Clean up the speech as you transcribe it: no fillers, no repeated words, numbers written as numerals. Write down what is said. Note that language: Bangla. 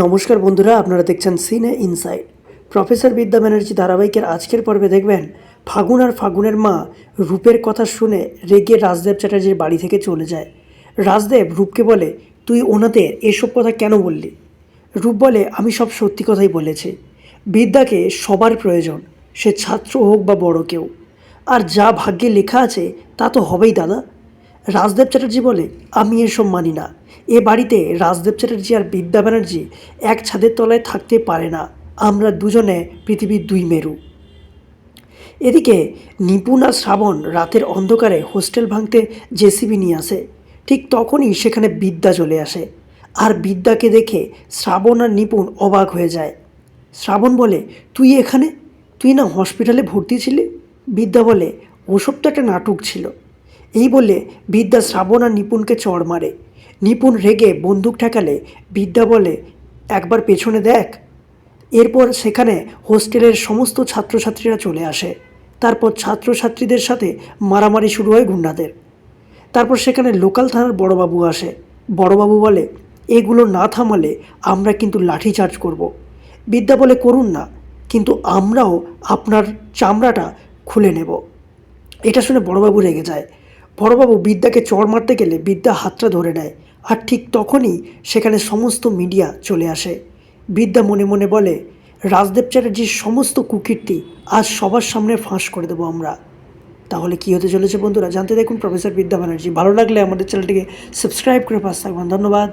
নমস্কার বন্ধুরা, আপনারা দেখছেন সিনে ইনসাইড। প্রফেসর বিদ্যা ব্যানার্জি ধারাবাহিকের আজকের পর্বে দেখবেন ফাগুন আর ফাগুনের মা রূপের কথা শুনে রেগে রাজদেব চ্যাটার্জির বাড়ি থেকে চলে যায়। রাজদেব রূপকে বলে, তুই ওনাদের এসব কথা কেন বললি? রূপ বলে, আমি সব সত্যি কথাই বলেছি। বিদ্যাকে সবার প্রয়োজন, সে ছাত্র হোক বা বড় কেউ। আর যা ভাগ্যে লেখা আছে তা তো হবেই দাদা। রাজদেব চ্যাটার্জি বলে, আমি এসব মানি না। এ বাড়িতে রাজদেব চ্যাটার্জি আর বিদ্যা ব্যানার্জি এক ছাদের তলায় থাকতে পারে না। আমরা দুজনে পৃথিবীর দুই মেরু। এদিকে নিপুণ আর শ্রাবণ রাতের অন্ধকারে হোস্টেল ভাঙতে জেসিবি নিয়ে আসে। ঠিক তখনই সেখানে বিদ্যা চলে আসে। আর বিদ্যাকে দেখে শ্রাবণ আর নিপুণ অবাক হয়ে যায়। শ্রাবণ বলে, তুই এখানে? তুই না হসপিটালে ভর্তি ছিলি? বিদ্যা বলে, ওসব তো একটা নাটক ছিল। এই বলে বিদ্যা শ্রাবণ আর নিপুণকে চড় মারে। নিপুণ রেগে বন্দুক ঠেকালে বিদ্যা বলে, একবার পেছনে দেখ। এরপর সেখানে হোস্টেলের সমস্ত ছাত্রছাত্রীরা চলে আসে। তারপর ছাত্রছাত্রীদের সাথে মারামারি শুরু হয় গুন্ডাদের। তারপর সেখানে লোকাল থানার বড়বাবু আসে। বড়বাবু বলে, এগুলো না থামালে আমরা কিন্তু লাঠিচার্জ করব। বিদ্যা বলে, করুন না, কিন্তু আমরাও আপনার চামড়াটা খুলে নেব। এটা শুনে বড়বাবু রেগে যায়। বড়বাবু বিদ্যাকে চড় মারতে গেলে বিদ্যা হাতটা ধরে নেয়। আর ঠিক তখনই সেখানে সমস্ত মিডিয়া চলে আসে। বিদ্যা মনে মনে বলে, রাজদেব চ্যাটার্জির সমস্ত কুকীর্তি আজ সবার সামনে ফাঁস করে দেবো আমরা। তাহলে কী হতে চলেছে বন্ধুরা, জানতে দেখুন প্রফেসর বিদ্যা ব্যানার্জি। ভালো লাগলে আমাদের চ্যানেলটিকে সাবস্ক্রাইব করে পাশে থাকবেন। ধন্যবাদ।